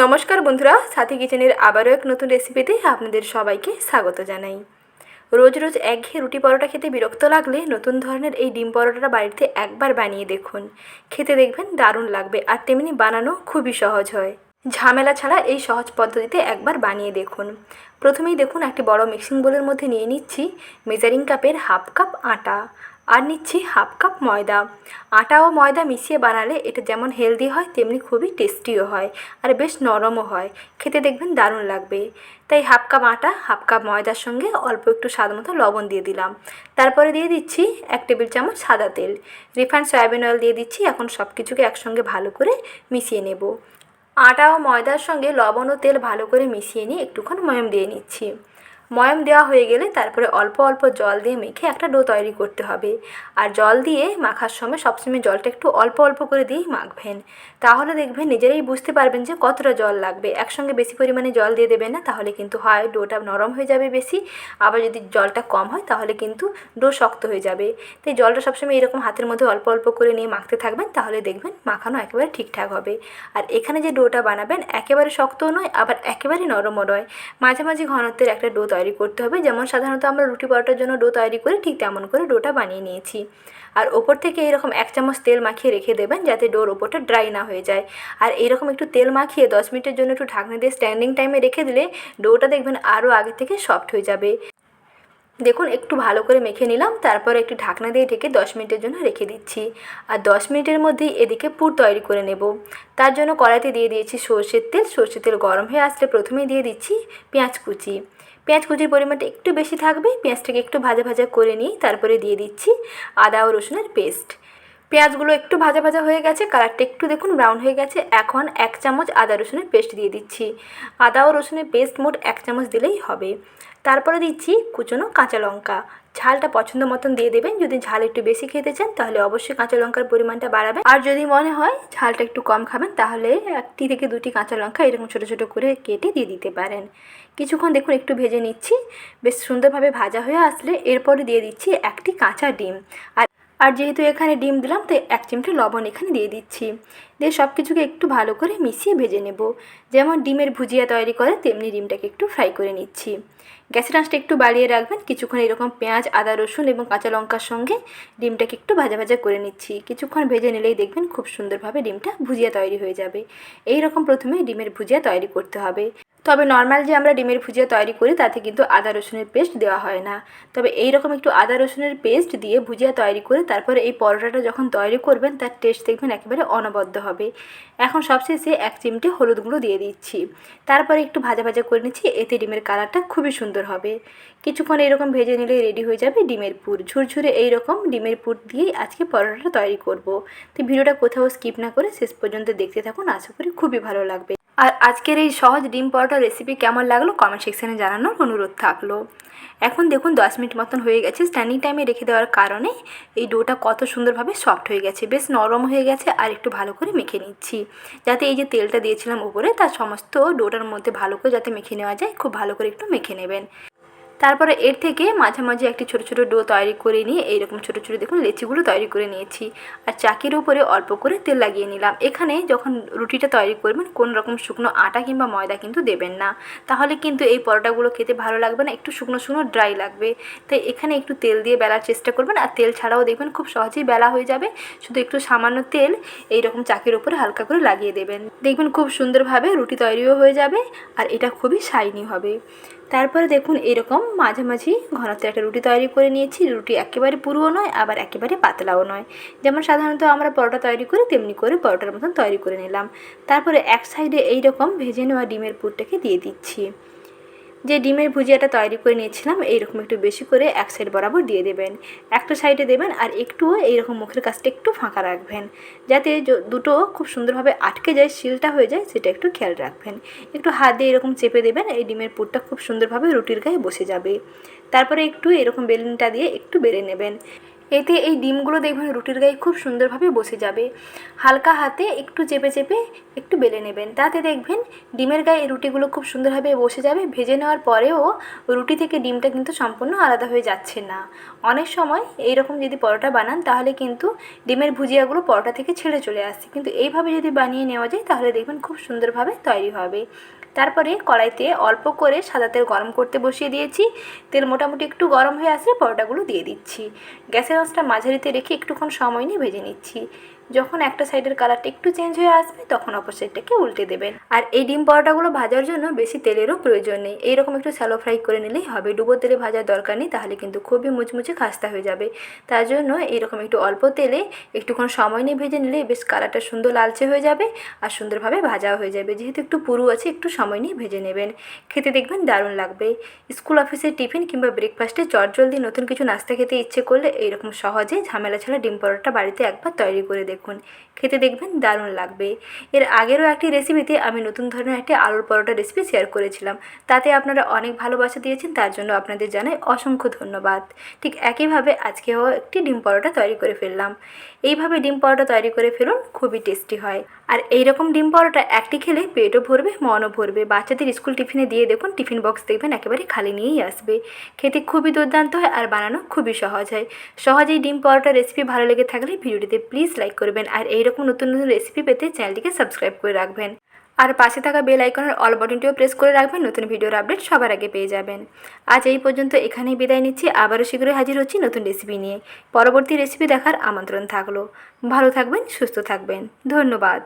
নমস্কার বন্ধুরা, সাথী কিচেনের আবারও এক নতুন রেসিপিতে আপনাদের সবাইকে স্বাগত জানাই। রোজ রোজ একঘেয়ে রুটি পরোটা খেতে বিরক্ত লাগলে নতুন ধরনের এই ডিম পরোটাটা বাড়িতে একবার বানিয়ে দেখুন। খেতে দেখবেন দারুণ লাগবে, আর তেমনি বানানো খুবই সহজ হয়। ঝামেলা ছাড়া এই সহজ পদ্ধতিতে একবার বানিয়ে দেখুন। প্রথমেই দেখুন একটি বড় মিক্সিং বোলের মধ্যে নিয়ে নিচ্ছি মেজারিং কাপের হাফ কাপ আটা, আর নিচ্ছি হাফ কাপ ময়দা। আটা ও ময়দা মিশিয়ে বানালে এটা যেমন হেলদি হয় তেমনি খুবই টেস্টিও হয়, আর বেশ নরমও হয়। খেতে দেখবেন দারুণ লাগবে। তাই হাফ কাপ আটা হাফ কাপ ময়দার সঙ্গে অল্প একটু স্বাদ মতো লবণ দিয়ে দিলাম। তারপরে দিয়ে দিচ্ছি 1 টেবিল চামচ সাদা তেল, রিফাইন্ড সয়াবিন অয়েল দিয়ে দিচ্ছি। এখন সব কিছুকে একসঙ্গে ভালো করে মিশিয়ে নেব। আটা ও ময়দার সঙ্গে লবণ ও তেল ভালো করে মিশিয়ে নিয়ে একটুক্ষণ ময়াম দিয়ে নিচ্ছি। ময়াম দেওয়া হয়ে গেলে তারপরে অল্প অল্প জল দিয়ে মেখে একটা ডো তৈরি করতে হবে। আর জল দিয়ে মাখার সময় সবসময় জলটা একটু অল্প অল্প করে দিয়েই মাখবেন। তাহলে দেখবেন নিজেরাই বুঝতে পারবেন যে কতটা জল লাগবে। একসঙ্গে বেশি পরিমাণে জল দিয়ে দেবেন না, তাহলে কিন্তু হয় ডোটা নরম হয়ে যাবে বেশি, আবার যদি জলটা কম হয় তাহলে কিন্তু ডো শক্ত হয়ে যাবে। তাই জলটা সবসময় এরকম হাতের মধ্যে অল্প অল্প করে নিয়ে মাখতে থাকবেন, তাহলে দেখবেন মাখানো একেবারে ঠিকঠাক হবে। আর এখানে যে ডোটা বানাবেন একেবারে শক্তও নয় আবার একেবারে নরমও নয়, মাঝামাঝি ঘনত্বের একটা ডো তৈরি করতে হবে। যেমন সাধারণত আমরা রুটি পরোটার জন্য ডো তৈরি করি, ঠিক তেমন করে ডোটা বানিয়ে নিয়েছি। আর ওপর থেকে এরকম 1 চামচ তেল মাখিয়ে রেখে দেবেন, যাতে ডোর ওপরটা ড্রাই না হয়ে যায়। আর এরকম একটু তেল মাখিয়ে 10 মিনিটের জন্য একটু ঢাকনা দিয়ে স্ট্যান্ডিং টাইমে রেখে দিলে ডোটা দেখবেন আরও আগে থেকে সফট হয়ে যাবে। দেখুন একটু ভালো করে মেখে নিলাম, তারপর একটু ঢাকনা দিয়ে ঢেকে 10 মিনিটের জন্য রেখে দিচ্ছি। আর 10 মিনিটের মধ্যেই এদিকে পুর তৈরি করে নেব। তার জন্য কড়াইতে দিয়ে দিয়েছি সর্ষের তেল। সর্ষের তেল গরম হয়ে আসলে প্রথমেই দিয়ে দিচ্ছি পেঁয়াজ কুচি। পেঁয়াজ কুচির পরিমাণটা একটু বেশি থাকবে। পেঁয়াজটাকে একটু ভাজা ভাজা করে নিয়ে তারপরে দিয়ে দিচ্ছি আদা ও রসুনের পেস্ট। পেঁয়াজগুলো একটু ভাজা ভাজা হয়ে গেছে, কালারটা একটু দেখুন ব্রাউন হয়ে গেছে। এখন 1 চামচ আদা রসুনের পেস্ট দিয়ে দিচ্ছি। আদা ও রসুনের পেস্ট মোট 1 চামচ দিলেই হবে। তারপরে দিচ্ছি কুচনো কাঁচা লঙ্কা। ঝালটা পছন্দ মতন দিয়ে দেবেন। যদি ঝাল একটু বেশি খেতে চান তাহলে অবশ্যই কাঁচা লঙ্কার পরিমাণটা বাড়াবেন, আর যদি মনে হয় ঝালটা একটু কম খাবেন তাহলে 1টি থেকে 2টি কাঁচা লঙ্কা এরকম ছোটো ছোটো করে কেটে দিয়ে দিতে পারেন। কিছুক্ষণ দেখুন একটু ভেজে নিচ্ছি। বেশ সুন্দরভাবে ভাজা হয়ে আসলে এরপরে দিয়ে দিচ্ছি 1টি কাঁচা ডিম। আর যেহেতু এখানে ডিম দিলাম তাই 1 চিমটে লবণ এখানে দিয়ে দিচ্ছি। দিয়ে সব কিছুকে একটু ভালো করে মিশিয়ে ভেজে নেব। যেমন ডিমের ভুজিয়া তৈরি করে তেমনি ডিমটাকে একটু ফ্রাই করে নিচ্ছি। গ্যাসের আঁচটা একটু বাড়িয়ে রাখবেন। কিছুক্ষণ এরকম পেঁয়াজ আদা রসুন এবং কাঁচা লঙ্কার সঙ্গে ডিমটাকে একটু ভাজা ভাজা করে নিচ্ছি। কিছুক্ষণ ভেজে নিলেই দেখবেন খুব সুন্দরভাবে ডিমটা ভুজিয়া তৈরি হয়ে যাবে। এই রকম প্রথমে ডিমের ভুজিয়া তৈরি করতে হবে। তবে নর্মাল যে আমরা ডিমের ভুজিয়া তৈরি করি তাতে কিন্তু আদা রসুনের পেস্ট দেওয়া হয় না। তবে এই রকম একটু আদা রসুনের পেস্ট দিয়ে ভুজিয়া তৈরি করে তারপরে এই পরোটাটা যখন তৈরি করবেন তার টেস্ট দেখবেন একেবারে অনবদ্য হবে। এখন সবশেষে 1 চিমটে হলুদ গুঁড়ো দিয়ে দিচ্ছি। তারপরে একটু ভাজা ভাজা করে নিচ্ছি, এতে ডিমের কালারটা খুবই সুন্দর হবে। কিছুক্ষণ এরকম ভেজে নিলেই রেডি হয়ে যাবে ডিমের পুর। ঝুরঝুরে এইরকম ডিমের পুর দিয়েই আজকে পরোটাটা তৈরি করব। তো ভিডিওটা কোথাও স্কিপ না করে শেষ পর্যন্ত দেখতে থাকুন, আশা করি খুবই ভালো লাগবে। আর আজকের এই সহজ ডিম পরোটা রেসিপি কেমন লাগলো কমেন্ট সেকশানে জানানোর অনুরোধ থাকলো। এখন দেখুন 10 মিনিট মতন হয়ে গেছে। স্ট্যান্ডিং টাইমে রেখে দেওয়ার কারণে এই ডোটা কত সুন্দরভাবে সফট হয়ে গেছে, বেশ নরম হয়ে গেছে। আর একটু ভালো করে মেখে নিচ্ছি, যাতে এই যে তেলটা দিয়েছিলাম উপরে তার সমস্ত ডোটার মধ্যে ভালো করে যাতে মেখে নেওয়া যায়। খুব ভালো করে একটু মেখে নেবেন। তারপরে এর থেকে মাঝামাঝি একটি ছোটো ছোটো ডো তৈরি করে নিয়ে এইরকম ছোটো ছোটো দেখুন লেচিগুলো তৈরি করে নিয়েছি। আর চাকির উপরে অল্প করে তেল লাগিয়ে নিলাম। এখানে যখন রুটিটা তৈরি করবেন কোনো রকম শুকনো আটা কিংবা ময়দা কিন্তু দেবেন না, তাহলে কিন্তু এই পরোটাগুলো খেতে ভালো লাগবে না, একটু শুকনো শুকনো ড্রাই লাগবে। তাই এখানে একটু তেল দিয়ে বেলার চেষ্টা করবেন। আর তেল ছাড়াও দেখবেন খুব সহজেই বেলা হয়ে যাবে। শুধু একটু সামান্য তেল এইরকম চাকির উপরে হালকা করে লাগিয়ে দেবেন, দেখবেন খুব সুন্দরভাবে রুটি তৈরিও হয়ে যাবে আর এটা খুবই শাইনি হবে। তারপরে দেখুন এরকম মাঝামাঝি ঘনত্বের একটা রুটি তৈরি করে নিয়েছি। রুটি একেবারে পুরুও নয় আবার একেবারে পাতলাও নয়। যেমন সাধারণত আমরা পরোটা তৈরি করি তেমনি করে পরোটার মতন তৈরি করে নিলাম। তারপরে এক সাইডে এইরকম ভেজে নেওয়া ডিমের পুরটাকে দিয়ে দিচ্ছি। যে ডিমের ভুজিয়াটা তৈরি করে নিয়েছিলাম এইরকম একটু বেশি করে এক সাইড বরাবর দিয়ে দেবেন। একটা সাইডে দেবেন আর একটু এইরকম মুখের কাছটা একটু ফাঁকা রাখবেন, যাতে দুটো খুব সুন্দরভাবে আটকে যায়, সিলটা হয়ে যায়, সেটা একটু খেয়াল রাখবেন। একটু হাত দিয়ে এরকম চেপে দেবেন, এই ডিমের পুরটা খুব সুন্দরভাবে রুটির গায়ে বসে যাবে। তারপরে একটু এরকম বেলুনটা দিয়ে একটু বেলে নেবেন। এতে এই ডিমগুলো দেখবেন রুটির গায়ে খুব সুন্দরভাবে বসে যাবে। হালকা হাতে একটু চেপে চেপে একটু বেলে নেবেন, তাতে দেখবেন ডিমের গায়ে রুটিগুলো খুব সুন্দরভাবে বসে যাবে। ভেজে নেওয়ার পরেও রুটি থেকে ডিমটা কিন্তু সম্পূর্ণ আলাদা হয়ে যাচ্ছে না। অনেক সময় এইরকম যদি পরোটা বানান তাহলে কিন্তু ডিমের ভুজিয়াগুলো পরোটা থেকে ছেড়ে চলে আসছে, কিন্তু এইভাবে যদি বানিয়ে নেওয়া যায় তাহলে দেখবেন খুব সুন্দরভাবে তৈরি হবে। তারপরে কড়াইতে অল্প করে সাদা তেল গরম করতে বসিয়ে দিয়েছি। তেল মোটামুটি একটু গরম হয়ে আসলে পরোটাগুলো দিয়ে দিচ্ছি। গ্যাসের আঁচটা মাঝারিতে রেখে একটুক্ষণ সময় নিয়ে ভেজে নিচ্ছি। যখন একটা সাইডের কালারটা একটু চেঞ্জ হয়ে আসবে তখন অপর সাইডটাকে উল্টে দেবেন। আর এই ডিম পরোটাগুলো ভাজার জন্য বেশি তেলেরও প্রয়োজন নেই, এইরকম একটু শ্যালো ফ্রাই করে নিলেই হবে। ডুবো তেলে ভাজার দরকার নেই, তাহলে কিন্তু খুবই মুচমুচে খাস্তা হয়ে যাবে। তার জন্য এইরকম একটু অল্প তেলে একটুক্ষণ সময় নিয়ে ভেজে নিলে বেশ কালারটা সুন্দর লালচে হয়ে যাবে আর সুন্দরভাবে ভাজাও হয়ে যাবে। যেহেতু একটু পুরু আছে, একটু সময় নিয়ে ভেজে নেবেন, খেতে দেখবেন দারুণ লাগবে। স্কুল অফিসের টিফিন কিংবা ব্রেকফাস্টে চটজলদি নতুন কিছু নাস্তা খেতে ইচ্ছে করলে এইরকম সহজে ঝামেলা ছাড়া ডিম পরোটা বাড়িতে একবার তৈরি করে দেখুন, খেতে দেখবেন দারুণ লাগবে। এর আগেরও একটি রেসিপিতে আমি নতুন ধরনের একটি আলুর পরোটা রেসিপি শেয়ার করেছিলাম, তাতে আপনারা অনেক ভালোবাসা দিয়েছেন, তার জন্য আপনাদের জানাই অসংখ্য ধন্যবাদ। ঠিক একইভাবে আজকেও একটি ডিম পরোটা তৈরি করে ফেললাম। এইভাবে ডিম পরোটা তৈরি করে ফেলুন, খুবই টেস্টি হয়। আর এইরকম ডিম পরোটা একটি খেলে পেটও ভরবে, মনও ভরবে। বাচ্চাদের স্কুল টিফিনে দিয়ে দেখুন, টিফিন বক্স দেখবেন একেবারে খালি নিয়েই আসবে। খেতে খুবই দুর্দান্ত হয় আর বানানো খুবই সহজ হয়। সহজেই ডিম পরোটা রেসিপি ভালো লেগে থাকলে ভিডিওটিতে প্লিজ লাইক করবেন, আর এইরকম নতুন নতুন রেসিপি পেতে চ্যানেলটিকে সাবস্ক্রাইব করে রাখবেন। আর পাশে থাকা বেল আইকনের অল বাটনটিও প্রেস করে রাখবেন, নতুন ভিডিওর আপডেট সবার আগে পেয়ে যাবেন। আজ এই পর্যন্ত এখানেই বিদায় নিচ্ছি। আবারও শীঘ্রই হাজির হচ্ছি নতুন রেসিপি নিয়ে। পরবর্তী রেসিপি দেখার আমন্ত্রণ থাকলো। ভালো থাকবেন, সুস্থ থাকবেন, ধন্যবাদ।